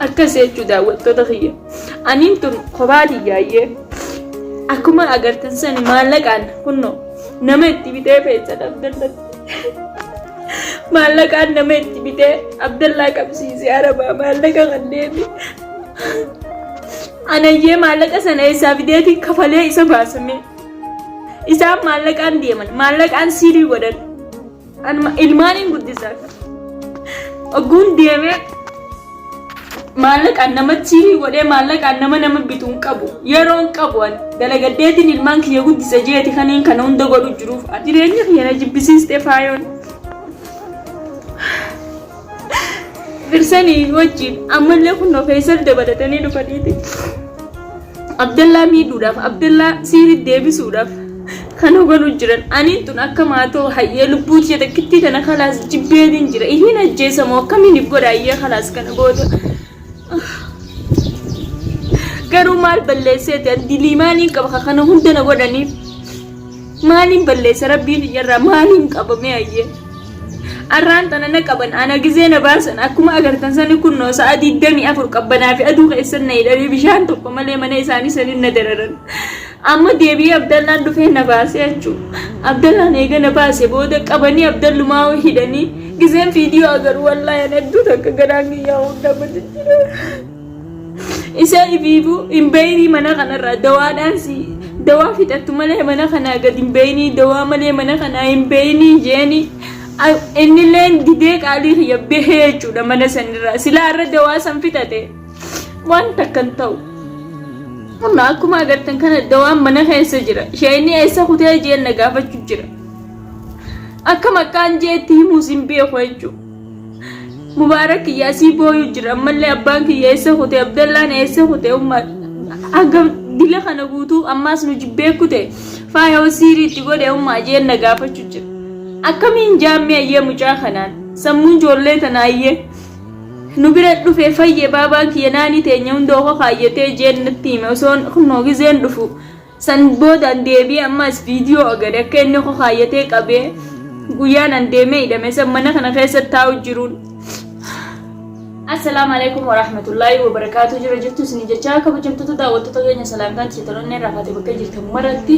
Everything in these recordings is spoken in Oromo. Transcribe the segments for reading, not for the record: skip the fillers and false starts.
akkasii jechuudha daawwattoota kiyya. Aniin tun kophaati yaayyee akkuma agartan sani maallaqaan kunno nama itti bitee fe'isa Abdallatti. Maallaqaan nama itti bitee Abdallaa qabsiisee Arabaa maallaqa kanneen anayyee maallaqa sana isaa fideetiin kafalee isa baasame. Isaan maallaqaan deeman maallaqaan siirii godhan ilmaaniin guddisaa ogguun deemee maallaqaan namatti siirii godhee maallaqaan nama bituun qabu yeroon qabu dalagaddeetiin ilmaan kiyya guddisa jeeti kaniin kana hunda godhu jiruuf jireenya kiyya na jibbisiistee faayoon birsanii wajjin ammallee kunoo Faisal dabalatanii dhufaniiti Abdallaa miidhuudhaaf Abdallaa siirii deebisuudhaaf kan godhu jiran. Aniin tun akka maatoo hayyee lubbuu ishee takkitti tana khalaas jibbeetiin jira ihiin ajjeesamoo akkamiin godha hayyee khalaas kana booda garuu maal balleesseeti dilii maaliin qaba kana hunda na godhaniif maaliin balleessa rabbiin iyyarraa maaliin qabame hayyee arraan tana na qaban ana gizee na baasan akkuma agartan sani kunnoo sa'a 24 qabbanaa fi aduu keessan na hidhanii bishaan tokko malee mana isaanii sanin na dararan. Amma deebii Abdallaan dhufee na baasee jechuudha. Abdallaan eega na baasee booda qabanii Abdallumaa hidhanii gizeen viidiyoo agaruu wallaahi hedduu takka garaan kiyyaa hunda jira. Isa ibiibuu hin beeyni mana kanarraa dawaadhaan dawaa fixattu malee mana kanaa gad hin beeyni dawaa malee mana kanaa hin beeyni jeeni. Innillee didee qaalii kiyya bahee jechuudha mana sanirraa silaa irra dawaa san fixate waan takkan ta'u. Amma akkuma agartan kana dawaan mana keessa jira. Isheen eessa kutee jeen na gaafachuu jira. Akka maqaan jeetti himuus hin beeku jechuudha. Mubaarak Yaasii booyu jira. Ammallee abbaan kiyya eessa kutee Abdallaan eessa kutee akka dila kana guutuu ammaas nu jibbee kutee faaya siiriitti godhee ummaa jeen na gaafachuu jira. Akkamiin jaammee ayyee mucaa kanaan sammuun ijoollee tanaa ayyee nu bira dhufee fayyee baabaan kiyya naanii teenya hundoo kaayyatee jeennatti hime osoon kunoo gizeen dhufu san boodaan deebii ammas viidiyoo agade akka inni kaayyatee qabee guyyaan an deemee hidhame san mana kana keessa taa'u jiruun. Assalaamu alaikum warahmatullaahi wabarakaatu jira jirtu isin jechaa kabajamtoota daawwattoota keenya salaamtaan keessatonni raafate bakka jirtan maratti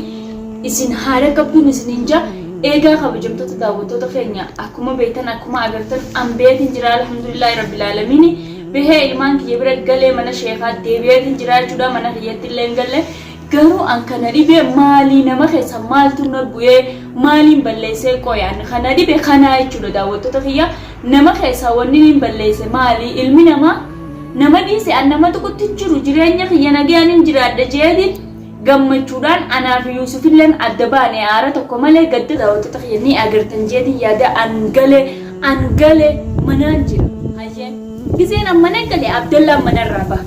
isin haala qabduun isin hinja eegaa kabajamtoota daawwattoota keenya akkuma beektan akkuma agartan ambeetiin jira alhamdulillaahi rabbil aalamiin bahee ilmaan kiyya bira galee mana sheekaa deebi'eetiin jira jechuudha mana kiyyatti illee galee garuu an kana dhibee maalii nama keessa maaltu na bu'ee maaliin balleessee qoyaan kana dhibee kana jechuudha daawwattoota kiyya nama keessa wanni hin balleesse maalii ilmi nama dhiise an nama tuqutti jiru jireenya kiyya nagayaan hin jiraadha jeetiin gammachuudhaan anaaf Yuusufilleen adda baanee aara tokko malee gadda daawwattoota kiyya ni agartan jeetiin yaada angale manaan jira hayyeen gizeen ammana galee Abdallaan manarraa ba'a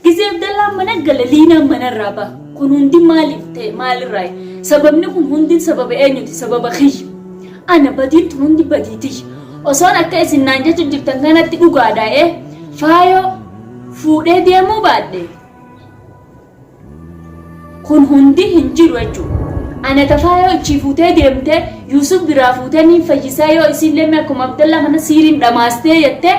gizee Abdallaan mana galee Liinaan manarraa ba'a kun hundi maaliif ta'e maalirraa sababni kun hundi sababa eenyuti sababa kiyya ana badiitu hundi badiiti osoon akka isin naan jechuun jirtan kanatti dhugaadhaa'ee faayoo fuudhee deemuu baadhe kun hundi hin jiru jechuudha. Ana tafaayoo ichi fuutee deemtee Yuusuf biraa fuutee niin fayyisaa yoo isinlee akkuma Abdallaa kana siiriin dhamaastee jettee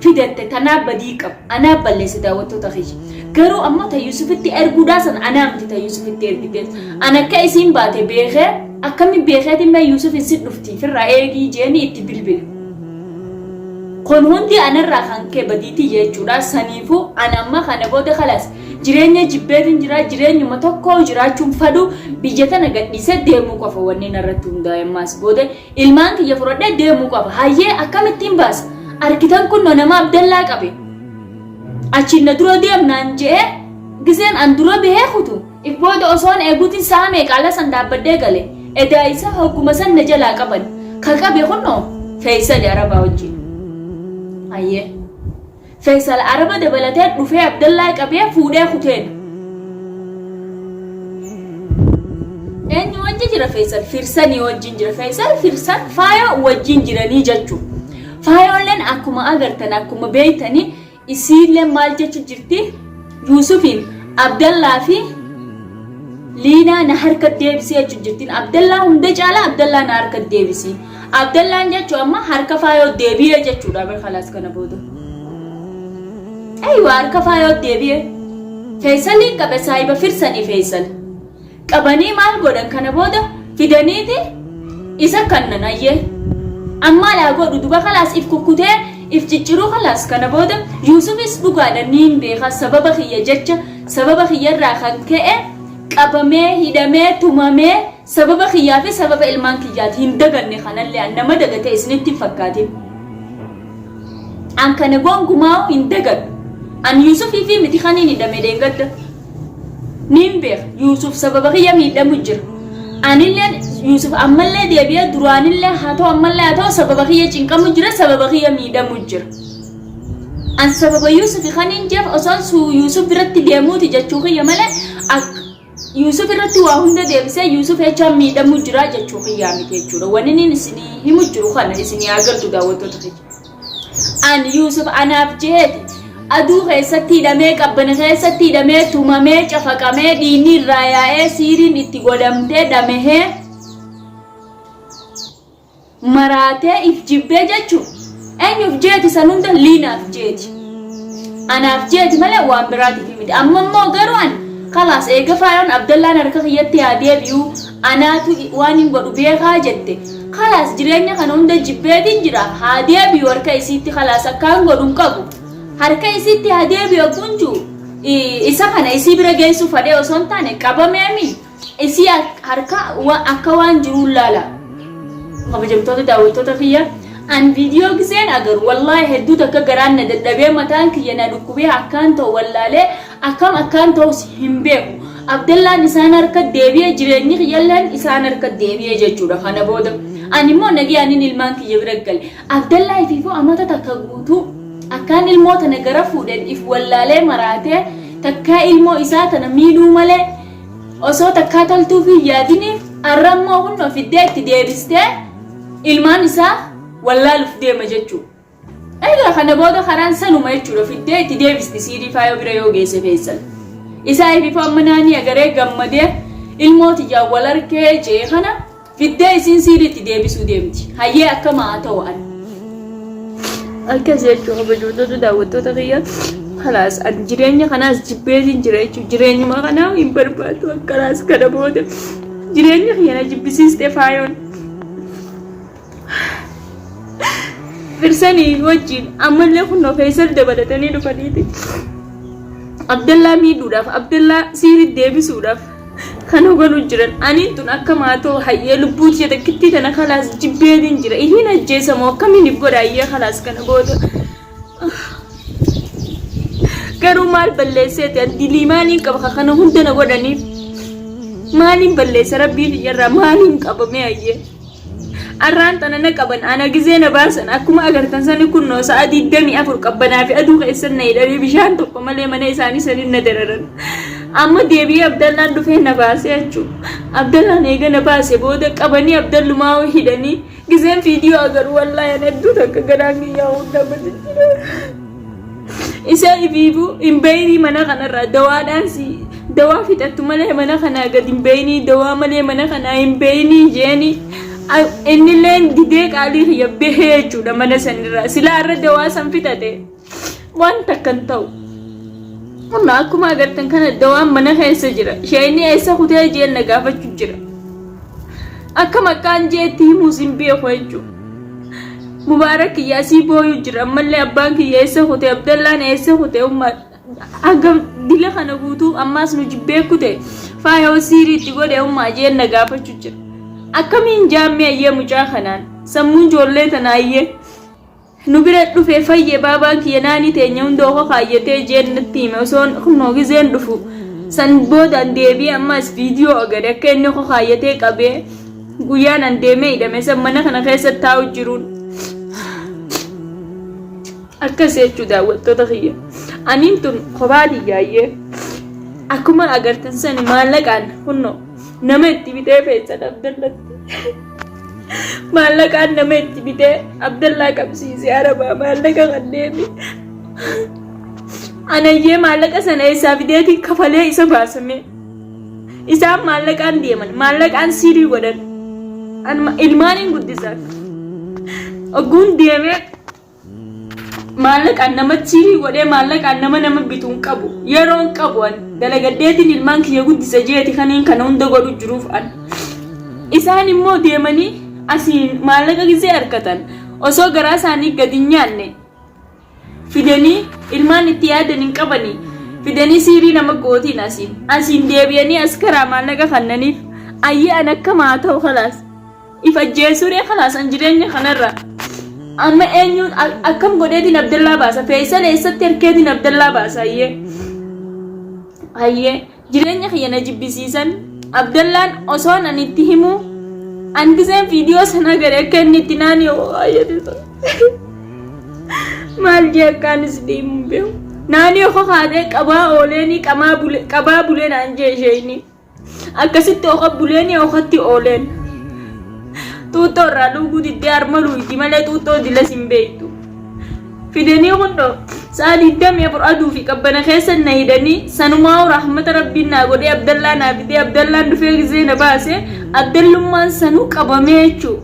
fidatte tanaaf badii qaba. Anaaf balleesse daawwattoota kiyya. Garuu ammoo ta Yuusufitti erguudhaa sana anaa miti ta Yuusufitti ergite. Ana akka isiin baate beekee akkamiin beekeetiin mee Yuusuf isin dhufti firraa eegii jeeni itti bilbile. Kun hundi anarraa kan kee badiitii jechuudha. Saniifuu ana amma kana booda khalaas jireenya jibbeetiin jira jireenyuma tokko jiraachuun fadu biyya tana gadhiisee deemuu qofa wanni narratti hundaa'e ammaas booda ilmaan kiyya fudhadhee deemuu qofa hayyee akkamittiin baasa argitan kun nama Abdallaa qabe achiin na dura deemnaan je'ee gizeen an dura bahee kutu if booda osoon eeguutiin sa'a meeqaala san dhaabbadhee gale edaa isa hogguma san na jalaa qaban ka qabe kunnoo Faisal Arabaa wajjin hayyee Faisal Araba dabalatee dhufee Abdallaa qabee fuudhee kuteen. Eenyu wajjin jira Faisal firsanii wajjin jira Faisal firsan faayoo wajjin jiranii jechuudha. Faayoolleen akkuma agartan akkuma beeytanii isiillee maal jechuun jirti Yuusufiin Abdallaa fi Liinaa na harka deebisee jechuun jirtiin Abdallaa hunda caalaa Abdallaa na harka deebisee. Abdallaan jechuun amma harka faayoo deebi'ee jechuudha bar khalaas kana booda. أيوة أركفا يودي بيه فيصلي قبل سايبة فرسني فيصل قبني مال قدن كان بودا في دنيتي إذا كان نايه أما لا قدو دوبا خلاص إفكوكوتي إفتجرو خلاص كان بودا يوسف إسبوغا دنين بيخا سبب خيا جتشا سبب خيا راخان كأه قبمي هدمي تمامي سبب خيا في سبب إلمان كيات هندقني خانا اللي أنما دقت إسنتي فكاتي أن كان قوان كماو هندقن أن يوسف في متخاني ندمي دنقد نيمبير يوسف سبب خيا ميدا مجر أن اللي يوسف أما اللي ديبيا دران اللي هاتو أما اللي هاتو سبب خيا چنكا مجر سبب خيا ميدا مجر أن سبب يوسف خانين جيف أصال سو يوسف برات ديموتي جاتشو خيا ملا يوسف irratti waa hunda deebisee Yusuf echaan miidhamu jira jechuu qiyyaami jechuudha wanni inni isinii himu jiru kana isinii agartu daawwattoota keenya an Yusuf anaaf jeeti aduu keessatti hidhamee qabbana keessatti hidhamee tumamee cafaqamee dhiinni irraa yaa'ee siiriin itti godhamtee dhamehee maraatee if jibbee jechuun eenyuuf jeeti san hunda liinaaf jeeti anaaf jeeti malee waan biraatiif miti amma immoo garuu an خلاص إيجا فايون عبد الله نركض يتي هاديه بيو أنا تو وانين بدو بيها جدة خلاص جرينا خنون ده جبهة جرا هاديه بيو هركا يسيتي خلاص أكان قدوم كابو هركا يسيتي هاديه بيو كونجو إسا خنا يسي برجع سوفادي وصون تاني كابا ميامي إسي هركا وأكوان جرول لالا ما بجيب توتو داوي توتو فيا أن فيديو كسين أجر والله هدو تكجران ندبي متان كيانا دكوبي أكان تو ولا له أكام أكان تو سهمبه عبد الله نسان أركض ديبيه جريني خيالن إسان أركض ديبيه جورا خنا بودم أني مو نجي أني نلمان كي يبرقل عبد الله يفيفو أما تتكغوتو أكان الموت نجرفو دن إف ولا له مراته تكا المو إسات نميلو مله أصو تكاتل تو في ياديني الرمو هنو في الديت ديبسته ilmaan isaa wallaaluuf deema jechuudha. Egaa kana booda karaan sanuma jechuudha fiddee itti deebisti siirii faayoo bira yoo geesse feessan. Isaa ififa ammanaanii agaree gammadee ilmooti jaawwal arkee jee kana fiddee isiin siirii itti deebisuu deemti. Hayyee akkama haa ta'u an. Akkas jechuudha bajootatu daawwattoota kiyya. Khalaas an jireenya kanaas jibbeetiin jira jechuudha. Jireenyuma kanaa hin barbaadu akkanaas kana booda jireenya kiyyana jibbisiistee faayoon. Firsanii wajjin ammallee kunoo Faisal dabalatanii dhufaniiti. Abdallaa miidhuudhaaf Abdallaa siirii deebisuudhaaf kan hoganu jiran aniin tun akka maatoo hayyee lubbuu ishee takkittii tana khalaas jibbeetiin jira. Ihiin ajjeesamoo akkamiin if godha hayyee khalaas kana booda. Garuu maal balleesseeti dilii maaliin qaba kana hunda na godhaniif maaliin balleessa rabbiin irraa maaliin qabame hayyee. Arraan tanana qaban ana gizee na baasan akkuma agartan sani kunnoo sa'a 24 qabbanaa fi aduu keessan na hidhanii bishaan tokko malee mana isaanii sanin na dararan. Amma deebi'ee Abdallaan dhufee na baasee jechuudha. Abdallaan eega na baasee booda qabanii Abdallumaa hidhanii gizeen viidiyoo agaruu wallaahi hedduu takka garaan kiyyaa hunda jira. Isa ifiifuu hin beeyni mana kanarraa dawaadhaan dawaa fixattu malee mana kanaa gad hin beeyni dawaa malee mana kanaa hin beeyni jeeni. Inni leen didee qaalii yabbee jechuudha mana sanirraa silaa irra dawaa san fitate waan takkan ta'u. Amma akkuma agartan kana dawaan mana keessa jira. Isheen eessa kutee jeen na gaafachuu jira. Akka maqaan jeetti himuus hin beeku jechuudha. Mubaarak kiyyaasii booyuu jira ammallee abbaan kiyya eessa kutee Abdallaan eessa kutee ummaa hanga dila kana guutuu ammaas nu jibbee kutee faayoo siirii itti godhee ummaa jeen na gaafachuu jira. Akkamiin jaammee ayyee mucaa kanaan sammuun ijoollee tanaa ayyee nu bira dhufee fayyee baabaan kiyya naanii teenya hunda oka kaayyatee jeen natti hime osoon kunoo gizeen dhufu san boodaan deebi'ee ammas viidiyoo agade akka inni oka kaayyatee qabee guyyaan an deemee hidhame san mana kana keessa taa'u jiruun akkas jechuu daawwattoota kiyya. Aniin tun kophaa diyyaayyee akkuma agartan sani maallaqaan kunoo nama itti bitee Faisal Abdallatti maallaqaan nama itti bitee Abdallaa qabsiisee arabaa maallaqa kanneemi anayyee maallaqa sana isaa fideetiin kafalee isa baasame isaan maallaqaan deeman maallaqaan siirii godhan ilmaaniin guddisan ogguun deemee maallaqa namatti sirii godhee maallaqa nama bituun qabu yeroon qabu an dalagaddeetiin ilmaan kiyya guddisa jeeti kaniin kana hunda godhu jiruuf an isaan immoo deemanii asiin maallaqa gisee harkatan osoo garaa isaanii gadi nyaanne fidanii ilmaan itti yaadan hin qabanii fidanii sirii nama gootiin asiin deebi'anii askaraa maallaqa kannaniif ayyee an akka maa ta'u khalaas ifa jeesuree khalaas an jireenya kanarra amma eenyu akkam godheetiin Abdallaa baasa Feesal eessatti harkeetiin Abdallaa baasa ayyee jireenya kiyya na jibbisiisan Abdallaan osoo an itti himu an giseen viidiyoo sana gare akka inni itti naani ayyadisa maal jee akkaanis deemuun beeku naani oko haadhee qabaa buleen an jee isheeni akkasitti oka buleeni okatti ooleen tuuttoo irraa dhuguu diddee armaluu itti malee tuuttoo dila sin beektu fidanii hundo sa'a 24 aduu fi qabbana keessa na hidhanii sanumaa rahmata rabbiin naa godhee Abdallaa naa fidee Abdallaan dhufee gisee na baase Abdallummaan sanuu qabamee jechuu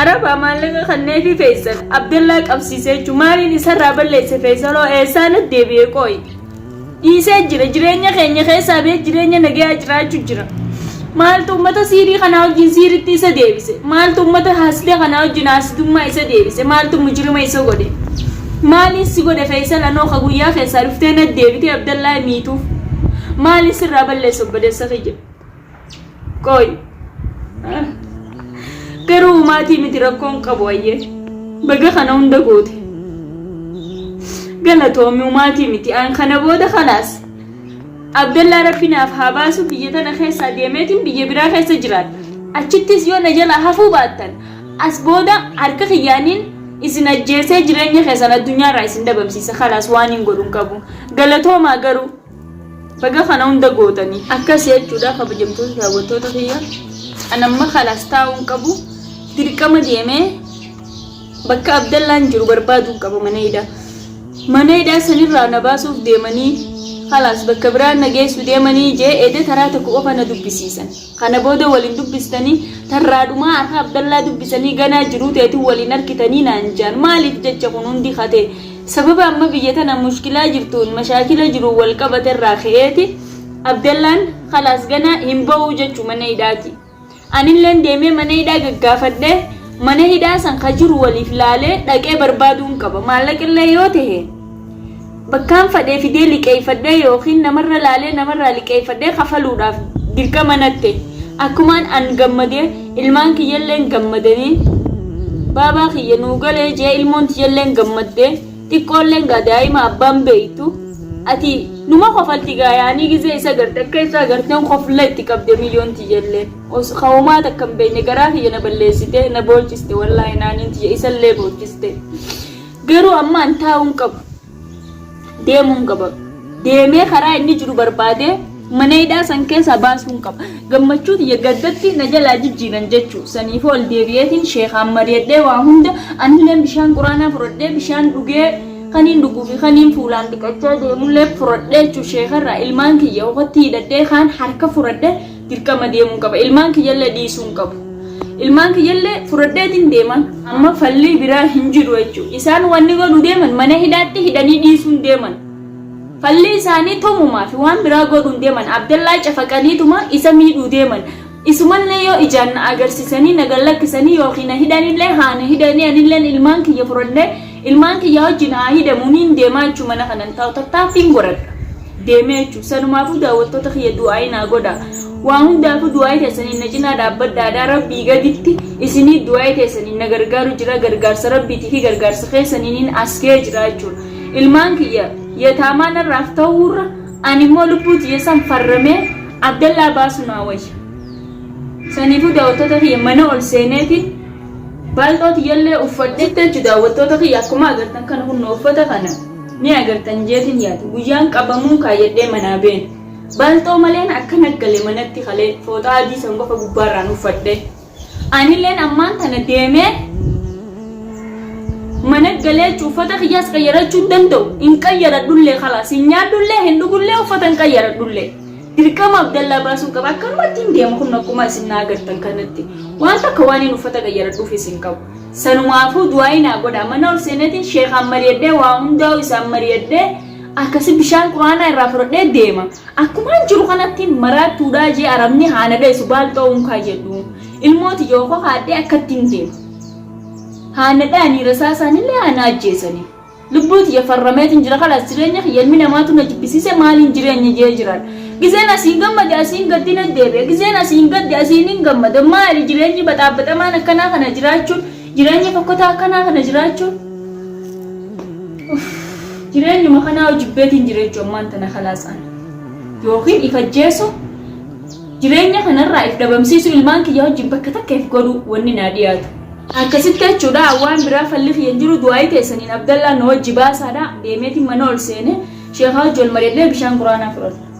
araba maallaqa kannee fi Feesal Abdallaa qabsiisee jechuu maaliin isarraa balleesse Feesaloo eessaan deebi'ee qooyi dhiisee jira jireenya keenya keessaa bee jireenya nagaa jiraachuu jira maaltu ummata sirii kana wajjin siritti isa deebise maaltu ummata haasdee kana wajjin haasdummaa isa deebise maaltu mujrima isa godhe maaliin si godhe Feesal anoo ka guyyaa keessaa dhuftee na deebite Abdallaa miituuf maaliin sirraa balleesse obboleessa kiyya qooyi garuu maatii miti rakkoon qabu ayyee baga kana hunda goote galatoomi maatii miti an kana booda khalaas Abdallaa rabbinaaf haa baasu biyya tana keessa deemeetiin biyya biraa keessa jiraadha achittis yoo na jala hafuu baattan as booda harka kiyyaaniin isin ajjeesee jireenya keessan addunyaarraa isin dabamsiisa khalaas waan hin godhuun qabu galatoomaa garuu baga kana hunda gootanii akkas jechuudha kabajamtoota daawwattoota kiyya anamma khalaas taa'uun qabu dirqama deemee bakka Abdallaan jiru barbaaduun qabu mana hidhaa sanirraa na baasuuf deemanii خلاص بكبران نجيس وديماني جاء إذا ترى تكوفا ندبسيسن خنا بودا ولين دبستني ترى ما أخا عبد الله دبسني جنا جروت يتو ولين نركتني نانجان ما لتجت جكونون دي خاطر سبب أما بيجتنا مشكلة جرتون مشاكل جرو والكبت الراخيتي عبد الله خلاص جنا هم بوجت من إيداتي أنا لين ديمي من إيدا جافد ده من إيدا سانخجر وليفلالة لكن بربادون كبا مالك الله يوته bakkaan fadhee fidee liqeeffadhee yookiin namarra laalee namarraa liqeeffadhee kafaluudhaaf dirqama natte akkumaan an gammadee ilmaan kiyyalleen gammadanii baabaa kiyya nuu galee jee ilmoon tiyyalleen gammaddee xiqqoolleen daa'ima abbaan beeytu ati numa kofalti gaayaanii gisee isa garte akka isa garteen kofla itti qabde miliyoon tiyyallee kawumaat akkam beeyne garaa kiyya na balleessite na boolchiste wallaahi naaniin tiyya isallee boolchiste garuu amma an taa'uun qabu deemuun qaba deemee karaa inni jiru barbaade mana hidhaa san keessa baasuun qaba gammachuu tiyya gaddatti na jalaa jijjiiran jechuu saniif ol deebi'eetiin sheekhaan mari'adhee waa hunda anilleen bishaan quraanaa fudhadhee bishaan dhugee kaniin dhuguu fi kaniin fuulaan dhiqachaa deemullee fudhadhee jechuu sheekarraa ilmaan kiyya ofitti hidhadhee kaan harka fudhadhee dirqama deemuun qaba ilmaan kiyyallee dhiisuun qabu ilmaan kiyyallee fudhadheetiin deeman amma falli biraa hin jiru jechuu isaan wanni godhu deeman mana hidhaatti hidhanii dhiisuun deeman falli isaanii tomumaa fi waan biraa godhuun deeman Abdallaa cafaqaniituma isa miidhuu deeman isumallee yoo ijaan na agarsiisanii na gallakkisanii yookiin na hidhanillee haana hidhanii anilleen ilmaan kiyya fudhadhee ilmaan kiyya wajjin haa hidhamuuniin deemaa jechuu mana kanan taa'u tattaaffiin godhadha deemee jechuu sanumaafuu daawwattoota kiyya du'aayii naa godha waan hundaafuu du'aayii teessanii na cinaa dhaabbadhaadhaa rabbii gaditti isinii du'aayii teessanii na gargaaru jira gargaarsa rabbiitii fi gargaarsa keessaniin as kee jira jechuudha ilmaan kiyya yataamaan irraaf ta'uurra ani immoo lubbuu tiyya san farramee Abdallaa baasu naa wayya saniifuu daawwattoota kiyya mana ol seeneetiin baalxoo tiyyallee uffadhetti jechuudha daawwattoota kiyya akkuma agartan kana kun uffata kana ni agartan jeetiin yaadu guyyaan qabamuun kaayyadhee manaa been baalxoo maleen akka naggale manatti kalee fooxaa adii san qofa gubbaarraan uffadhe anilleen ammaan tana deemee mana galee uffata kiyyaas qayyarachuu danda'u hin qayyaradhullee khalaas hin nyaadhullee hin dhugullee uffata hin qayyaradhullee dirqama Abdallaa baasuun qaba akkanumatti hin deemu kun akkuma isin agartan kanatti wanta kawaaniin uffata qayyaradhuuf isin qabu sanumaafuu du'aayinaa godha mana ol seenetiin sheekhaan mari'adhee waa hundaa'u isaan mari'adhee akkasi bishaan quraanaa irraa fudhadhee deema akkuma jiru kanatti maraatuudhaa jee arabni haana dheessu baalxoo unkaa jedhu ilmooti jookoo haadhee akkatti hin deemu haana dhaanii rasaasaanillee haana ajjeesanii lubbuuti yafarrameetiin jira kalaas jireenya ilmi namaatu na jibbisiise maaliin jireenya jee jiran gizeen asiin gammade asiin gaddina deebi'e gizeen asiin gadde asiin hin gammade maali jireenyi baxaabaxamaan akkanaa kana jiraachuun jireenya fokkotaa akkanaa kana jiraachuun jireenyuma kanaa hojibbeetiin jireechuu ammaan tana kalaasaan yookiin ifajjeesu jireenya kanarraa if dhabamsiisu ilmaan kiyya wajjin bakka takka if godhu wanni naa dhiyaatu akkasitti jechuudha waan biraa falli kiyyan jiru du'aayii teessaniin Abdallaa na wajji baasaadha deemeetiin mana ol seene sheekhaa wajji ol mari'adhee bishaan quraanaa fudhata